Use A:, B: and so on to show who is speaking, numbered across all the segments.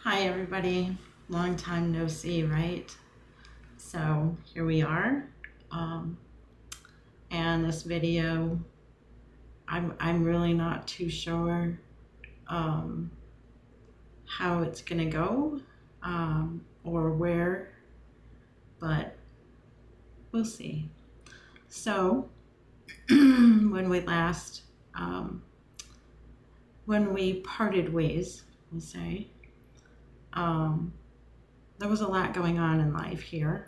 A: Hi everybody, long time no see, right? So here we are, um, and this video, I'm really not too sure um, how it's gonna go or where, but we'll see. So when we last, um, when we parted ways, we'll say, um, there was a lot going on in life here.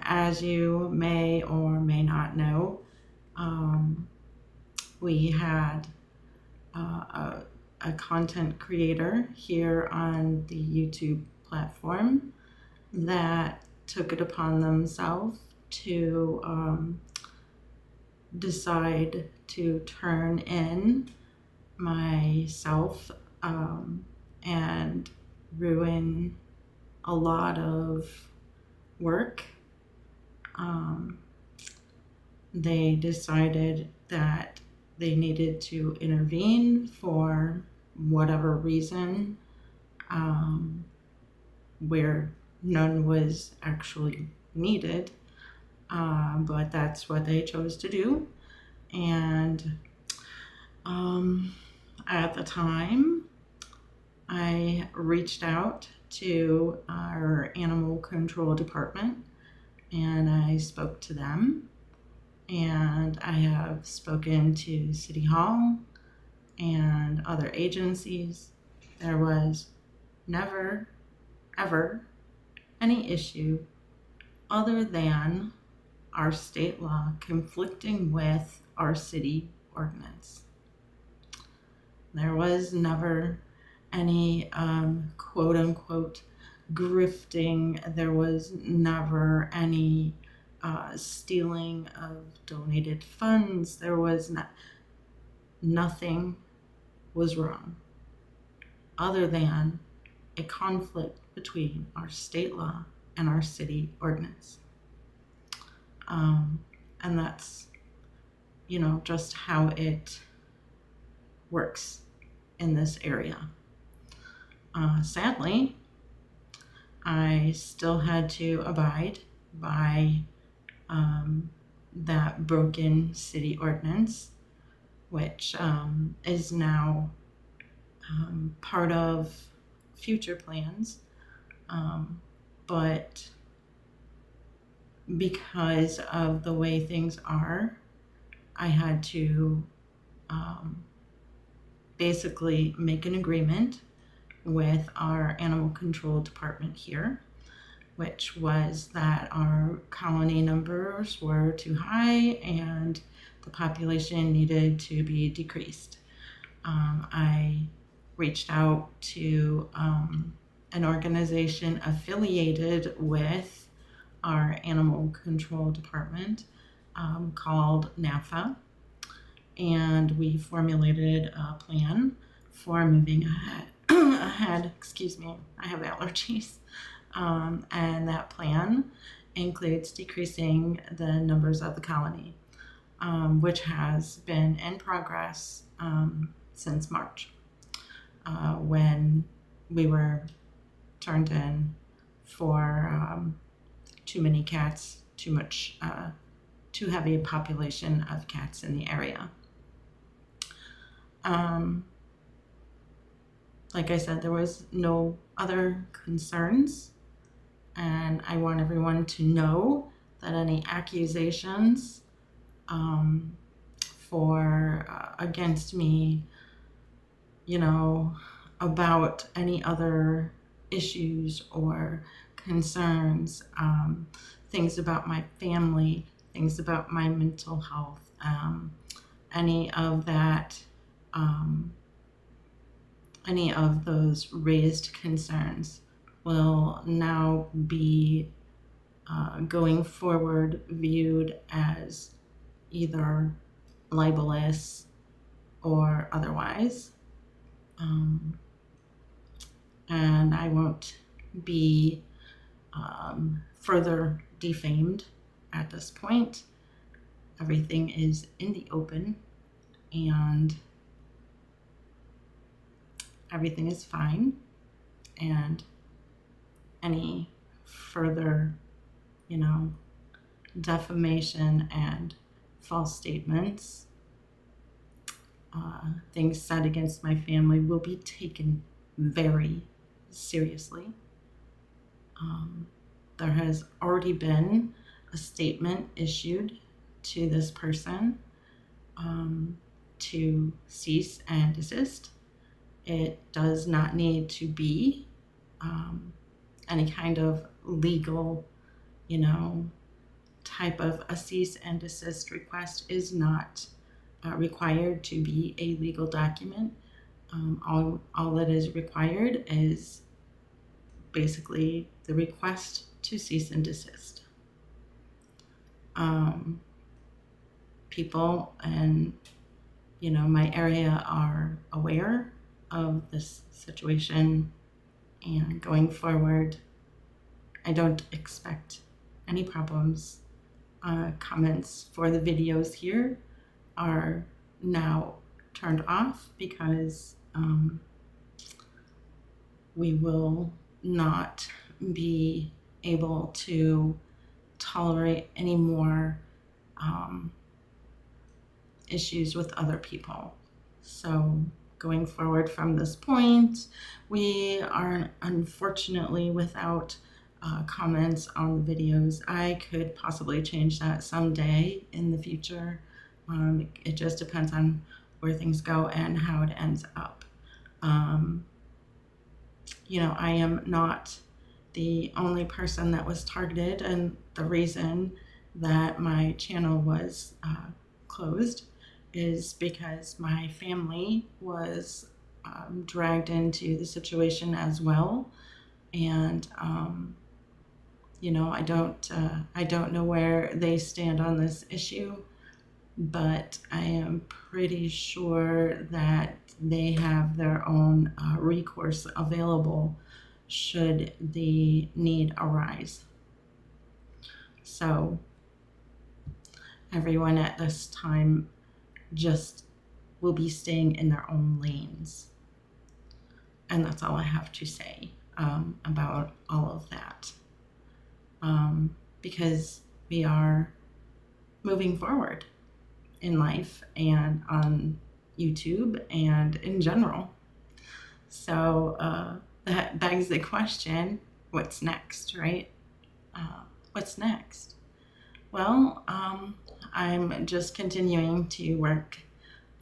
A: As you may or may not know, um, we had a content creator here on the YouTube platform that took it upon themselves to decide to turn in myself and ruin a lot of work. They decided that they needed to intervene for whatever reason, where none was actually needed, but that's what they chose to do. And at the time, I reached out to our animal control department and I spoke to them. And I have spoken to City Hall and other agencies. There was never, ever any issue other than our state law conflicting with our city ordinance. There was never any quote unquote grifting. There was never any stealing of donated funds. There was nothing was wrong other than a conflict between our state law and our city ordinance. And that's, just how it works in this area. Sadly, I still had to abide by that broken city ordinance, which is now part of future plans. But because of the way things are, I had to basically make an agreement with our animal control department here, which was that our colony numbers were too high and the population needed to be decreased. I reached out to an organization affiliated with our animal control department called NAFA, and we formulated a plan for moving ahead. Excuse me, I have allergies. And that plan includes decreasing the numbers of the colony, which has been in progress since March, when we were turned in for too many cats, too heavy a population of cats in the area. Like I said, there was no other concerns, and I want everyone to know that any accusations against me, about any other issues or concerns, things about my family, things about my mental health, any of that, any of those raised concerns will now be going forward viewed as either libelous or otherwise. And I won't be further defamed at this point. Everything is in the open and everything is fine. and any further, defamation and false statements, things said against my family will be taken very seriously. There has already been a statement issued to this person to cease and desist. It does not need to be any kind of legal, type of a cease and desist request is not required to be a legal document. All that is required is basically the request to cease and desist. People in my area are aware of this situation, and going forward, I don't expect any problems. Comments for the videos here are now turned off because we will not be able to tolerate any more issues with other people. So going forward from this point, we are unfortunately without comments on the videos. I could possibly change that someday in the future. It just depends on where things go and how it ends up. I am not the only person that was targeted, and the reason that my channel was closed is because my family was dragged into the situation as well. And I don't know where they stand on this issue, but I am pretty sure that they have their own recourse available should the need arise. So everyone at this time just will be staying in their own lanes. And that's all I have to say about all of that. Because we are moving forward in life and on YouTube and in general. So that begs the question, what's next, right? What's next? Well, I'm just continuing to work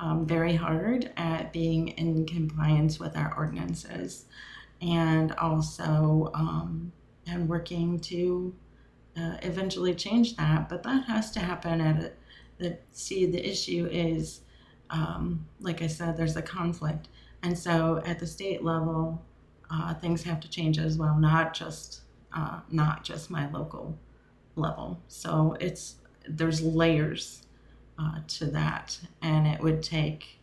A: very hard at being in compliance with our ordinances, and also and working to eventually change that. But that has to happen at the issue is, like I said, there's a conflict, and so at the state level, things have to change as well, not just my local level. So there's layers to that, and it would take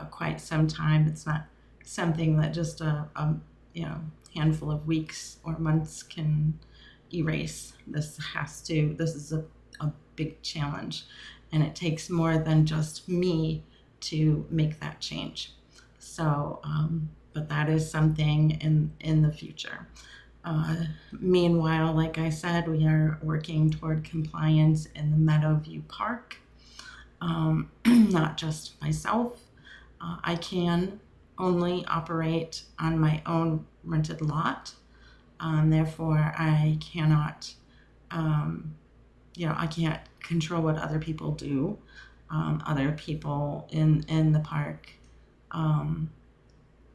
A: quite some time. It's not something that just a handful of weeks or months can erase. This is a big challenge, and it takes more than just me to make that change. So but that is something in the future. Meanwhile, like I said, we are working toward compliance in the Meadowview Park. Not just myself. I can only operate on my own rented lot. Therefore, I cannot, I can't control what other people do. Other people in the park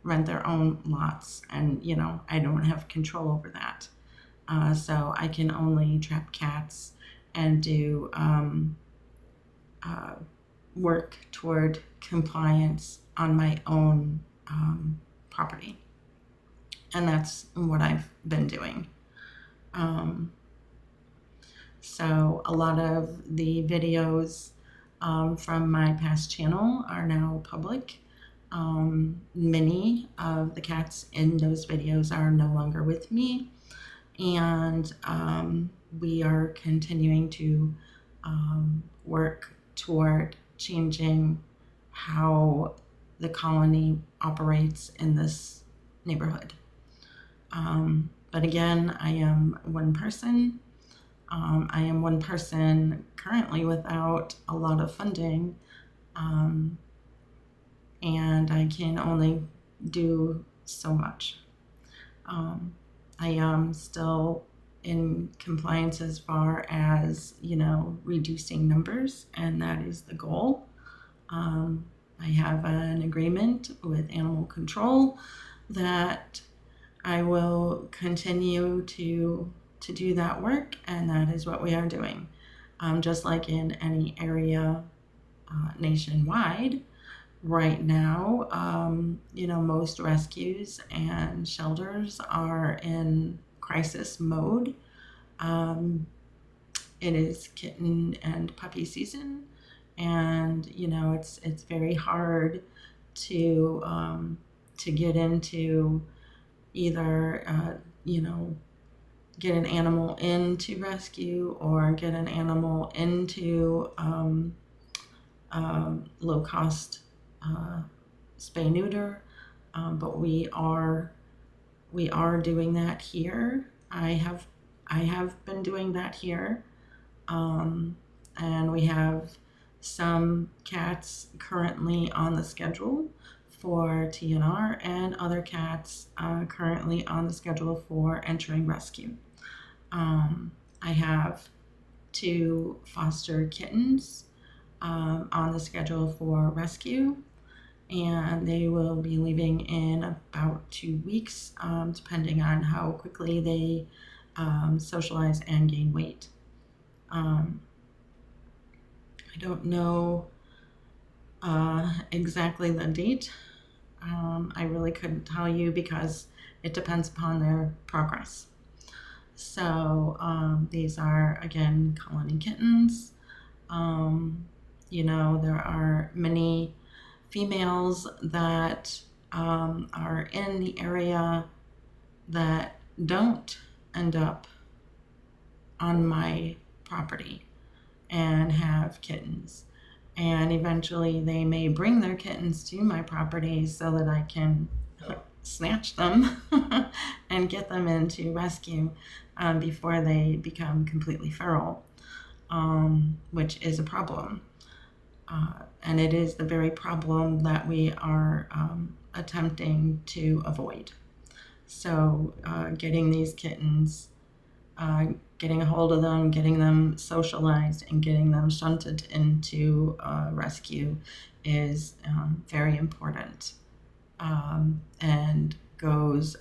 A: rent their own lots, and I don't have control over that. So I can only trap cats and do work toward compliance on my own property, and that's what I've been doing. So a lot of the videos from my past channel are now public. Many of the cats in those videos are no longer with me, and we are continuing to work toward changing how the colony operates in this neighborhood. But again, I am one person. I am one person currently without a lot of funding, um, and I can only do so much. I am still in compliance as far as, reducing numbers, and that is the goal. I have an agreement with animal control that I will continue to do that work, and that is what we are doing. Just like in any area nationwide, right now, most rescues and shelters are in crisis mode. It is kitten and puppy season, and it's very hard to get into either get an animal into rescue or get an animal into low cost spay neuter, but we are doing that here. I have been doing that here, and we have some cats currently on the schedule for TNR, and other cats currently on the schedule for entering rescue. I have 2 foster kittens on the schedule for rescue, and they will be leaving in about 2 weeks, depending on how quickly they socialize and gain weight. I don't know exactly the date. I really couldn't tell you because it depends upon their progress. So these are, again, colony kittens. There are many females that are in the area that don't end up on my property and have kittens. And eventually they may bring their kittens to my property so that I can snatch them and get them into rescue before they become completely feral, which is a problem. And it is the very problem that we are attempting to avoid. So getting these kittens, getting a hold of them, getting them socialized, and getting them shunted into rescue is very important, and goes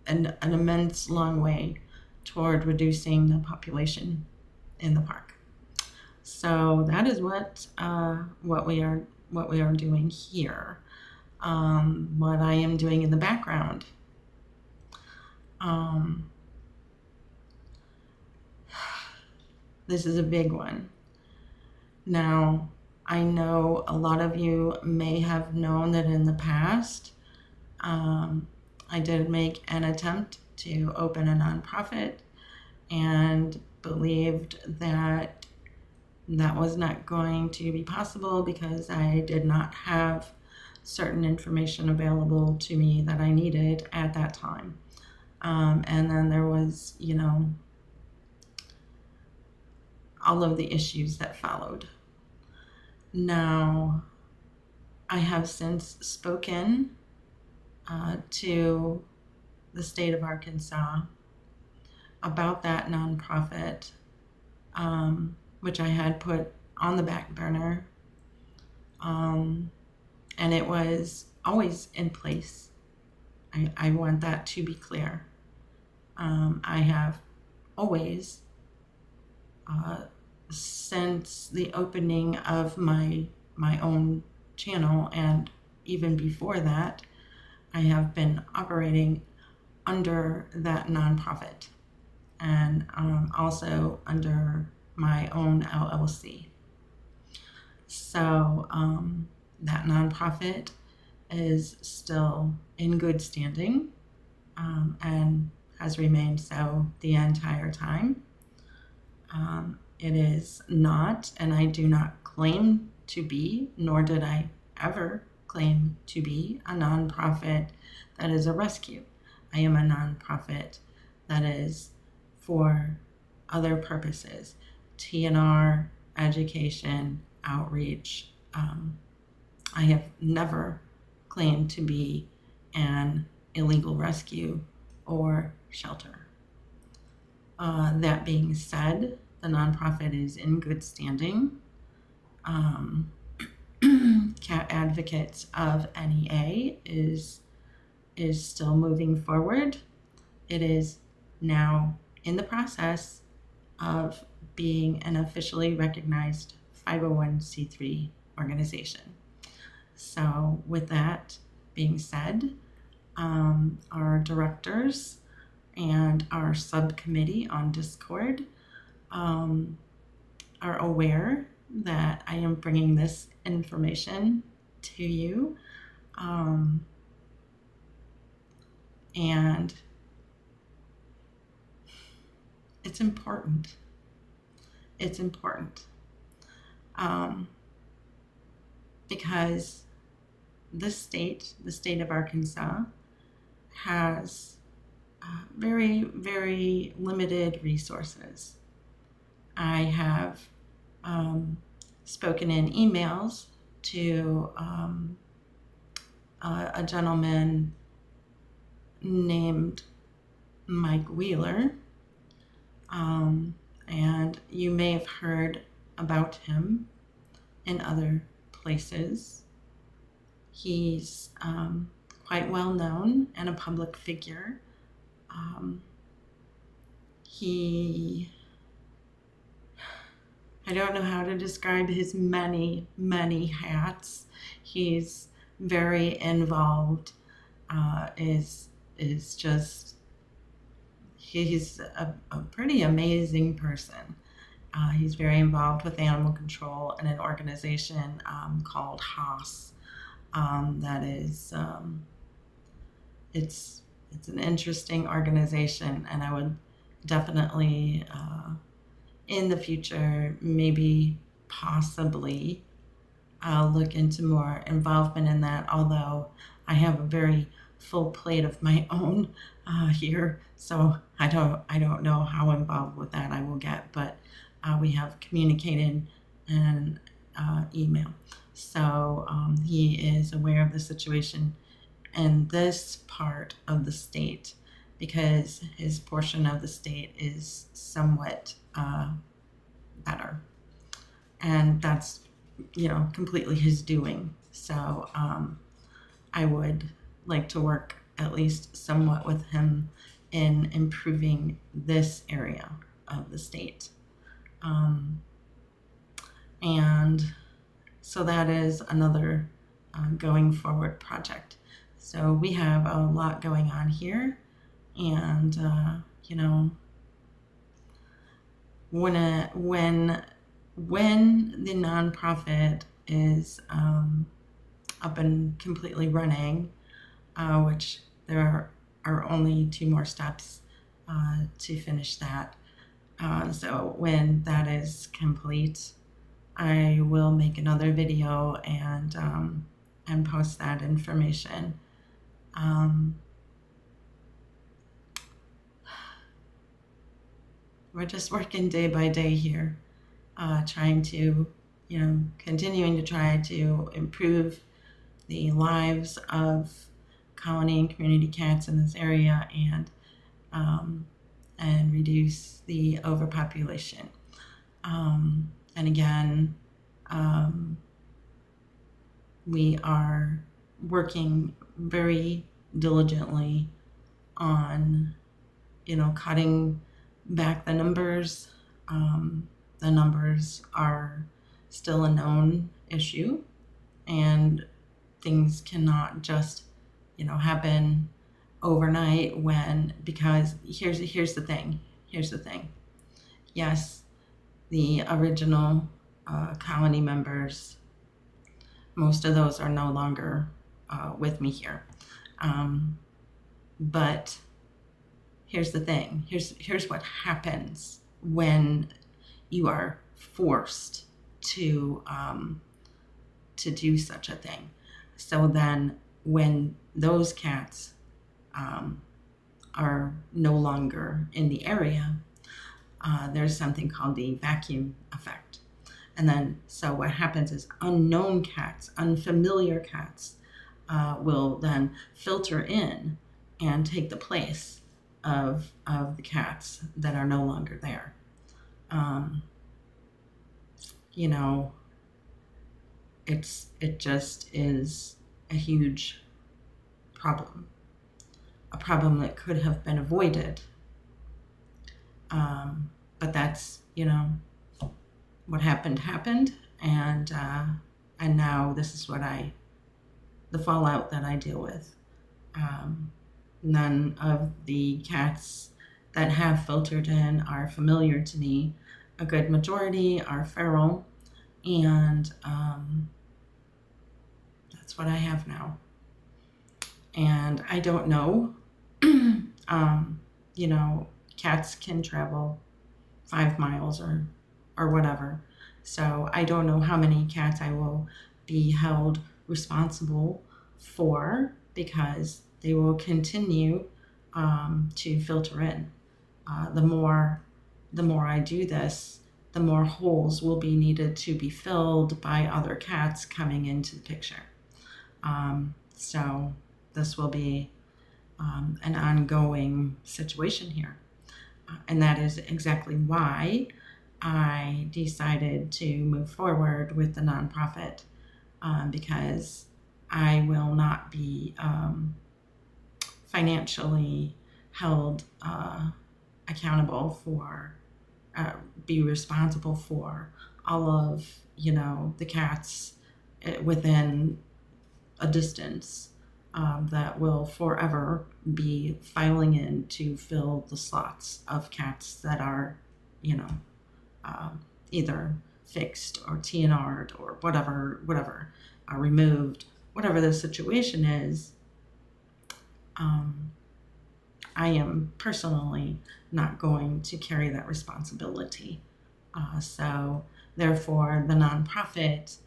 A: an immense long way toward reducing the population in the park. So that is what we are doing here. What I am doing in the background. This is a big one. Now, I know a lot of you may have known that in the past, I did make an attempt to open a nonprofit and believed that that was not going to be possible because I did not have certain information available to me that I needed at that time. And then there was, all of the issues that followed. Now, I have since spoken to the state of Arkansas about that nonprofit, which I had put on the back burner, and it was always in place. I want that to be clear. I have always, since the opening of my own channel, and even before that, I have been operating under that nonprofit, and also under my own LLC. So that nonprofit is still in good standing, and has remained so the entire time. It is not, and I do not claim to be, nor did I ever claim to be, a nonprofit that is a rescue. I am a nonprofit that is for other purposes, TNR, education, outreach. I have never claimed to be an illegal rescue or shelter. That being said, the nonprofit is in good standing. Cat Advocates of NEA is still moving forward. It is now in the process of being an officially recognized 501c3 organization. So with that being said, our directors and our subcommittee on Discord are aware that I am bringing this information to you. And it's important. It's important. Because the state of Arkansas, has very, very limited resources. I have spoken in emails to a gentleman named Mike Wheeler, and you may have heard about him in other places. He's quite well known and a public figure. I don't know how to describe his many, many hats. He's very involved, he's a pretty amazing person. He's very involved with animal control and an organization called HAAS. That is, it's an interesting organization, and I would definitely, in the future, maybe possibly look into more involvement in that, although I have a very full plate of my own here, so I don't know how involved with that I will get, but we have communicated and email. So he is aware of the situation in this part of the state, because his portion of the state is somewhat better, and that's completely his doing. So I would like to work at least somewhat with him in improving this area of the state, and so that is another going forward project. So we have a lot going on here, and when the nonprofit is up and completely running, which there are only 2 more steps to finish that. So when that is complete, I will make another video and post that information. We're just working day by day here, trying to, continuing to try to improve the lives of colony and community cats in this area, and reduce the overpopulation. And again, we are working very diligently on, cutting back the numbers. The numbers are still a known issue, and things cannot just, happen overnight because here's the thing. Yes, the original colony members, most of those are no longer with me here. But here's the thing. Here's what happens when you are forced to do such a thing. So then when those cats are no longer in the area, there's something called the vacuum effect. And then, so what happens is unknown cats, unfamiliar cats, will then filter in and take the place of the cats that are no longer there. You know, it just is a huge problem, a problem that could have been avoided. But that's, you know, what happened, and now this is what the fallout that I deal with. None of the cats that have filtered in are familiar to me. A good majority are feral, and that's what I have now. And I don't know, you know, cats can travel 5 miles or whatever. So I don't know how many cats I will be held responsible for, because they will continue to filter in. The more I do this, the more holes will be needed to be filled by other cats coming into the picture. So this will be an ongoing situation here. And that is exactly why I decided to move forward with the nonprofit, because I will not be financially held accountable for, be responsible for all of, you know, the cats within a distance that will forever be filing in to fill the slots of cats that are, you know, either fixed or TNR'd or whatever, removed, whatever the situation is. I am personally not going to carry that responsibility. So therefore, the nonprofit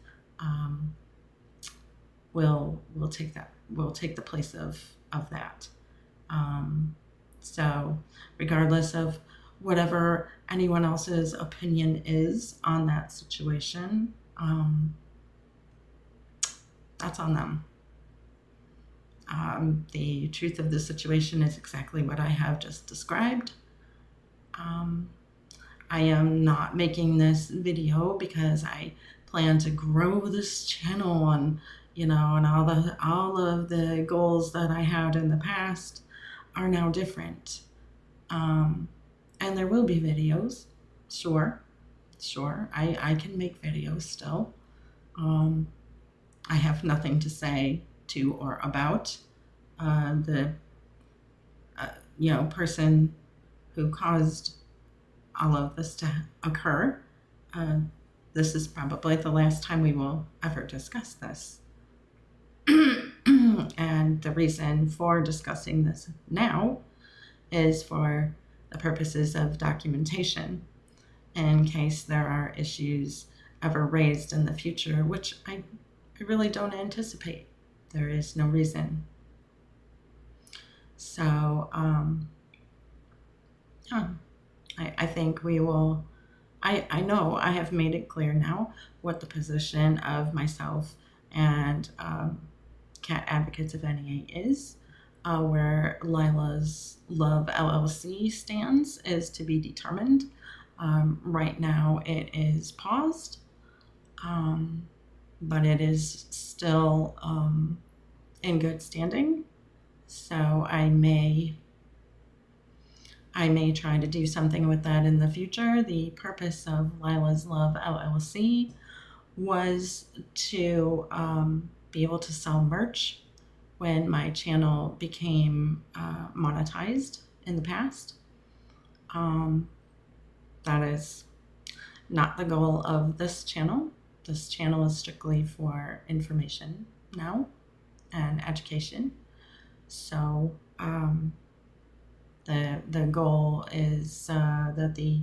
A: will take the place of that. So regardless of whatever anyone else's opinion is on that situation, that's on them. The truth of the situation is exactly what I have just described. I am not making this video because I plan to grow this channel, and you know, and all of the goals that I had in the past are now different. And there will be videos, sure. I can make videos still. I have nothing to say to or about the you know, person who caused all of this to occur. This is probably the last time we will ever discuss this. And the reason for discussing this now is for the purposes of documentation, in case there are issues ever raised in the future, which I really don't anticipate. There is no reason. So I think we will, I know I have made it clear now what the position of myself and Cat Advocates of NEA is. Where Lilah's Love LLC stands is to be determined. Right now it is paused, but it is still in good standing. So I may try to do something with that in the future. The purpose of Lilah's Love LLC was to be able to sell merch when my channel became monetized in the past. That is not the goal of this channel. This channel is strictly for information now and education. So the goal is that the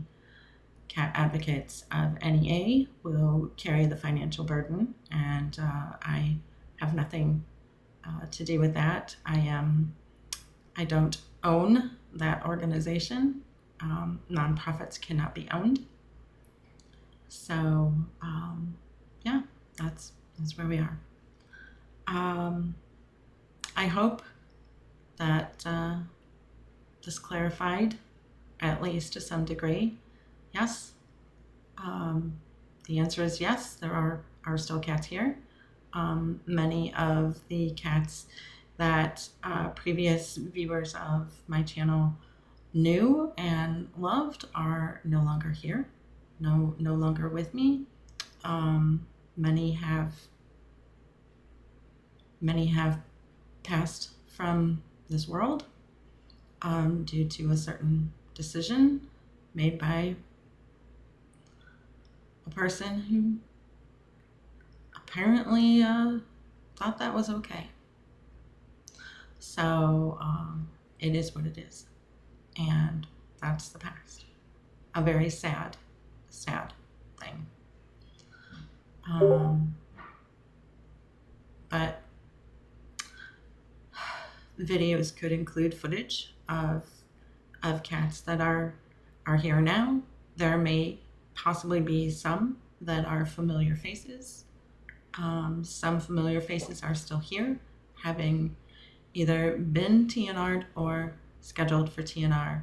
A: Cat Advocates of NEA will carry the financial burden, and I have nothing to do with that. I don't own that organization. Nonprofits cannot be owned. So, yeah, that's where we are. I hope that this clarified, at least to some degree. Yes. The answer is yes, there are still cats here. Many of the cats that previous viewers of my channel knew and loved are no longer here, no longer with me. Many have passed from this world due to a certain decision made by a person who apparently thought that was okay. So it is what it is, and that's the past. A very sad thing. But videos could include footage of cats that are here now. There may possibly be some that are familiar faces. Some familiar faces are still here, having either been TNR'd or scheduled for TNR.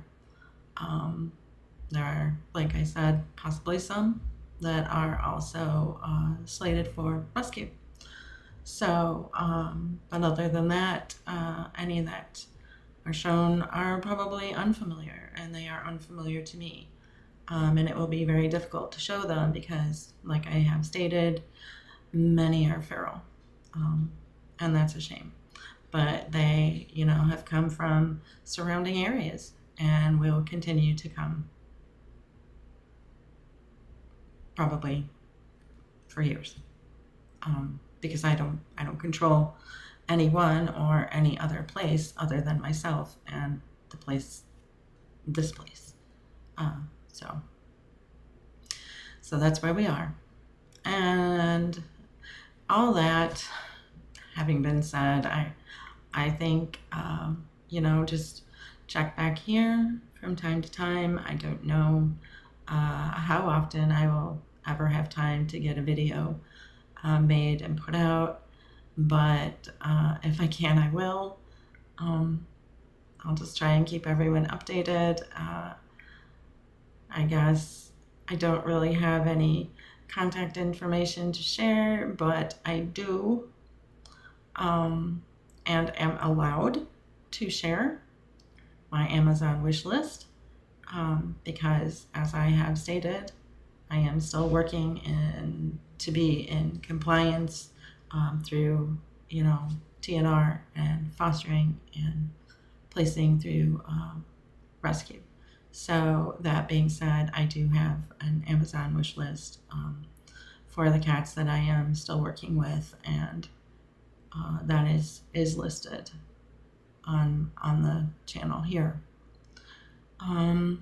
A: There are, like I said, possibly some that are also slated for rescue. So, but other than that, any that are shown are probably unfamiliar, and they are unfamiliar to me. And it will be very difficult to show them because, like I have stated, many are feral, and that's a shame. But they, have come from surrounding areas and will continue to come probably for years, because I don't control anyone or any other place other than myself and this place. So that's where we are. And all that having been said, I think, just check back here from time to time. I don't know how often I will ever have time to get a video made and put out, but if I can, I will. I'll just try and keep everyone updated. I guess I don't really have any contact information to share, but I do and am allowed to share my Amazon wish list, because, as I have stated, I am still working to be in compliance through TNR and fostering and placing through rescue. So that being said, I do have an Amazon wish list for the cats that I am still working with, and that is listed on the channel here. I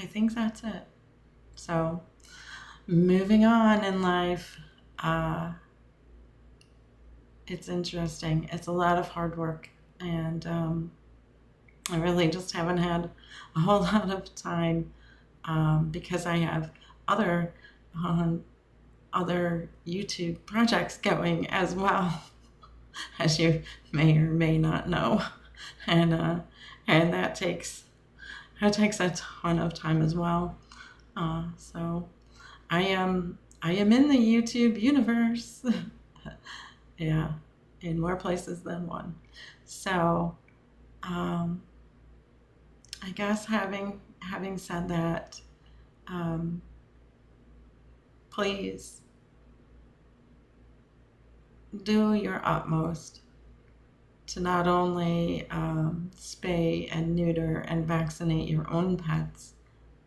A: think that's it. So moving on in life, it's interesting. It's a lot of hard work, and I really just haven't had a whole lot of time because I have other YouTube projects going as well, as you may or may not know, and that takes a ton of time as well. So I am in the YouTube universe, yeah, in more places than one. So I guess having said that, please do your utmost to not only spay and neuter and vaccinate your own pets,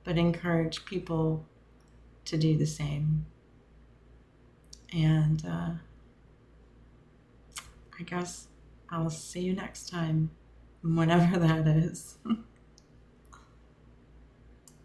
A: but encourage people to do the same. And I guess I'll see you next time, whenever that is.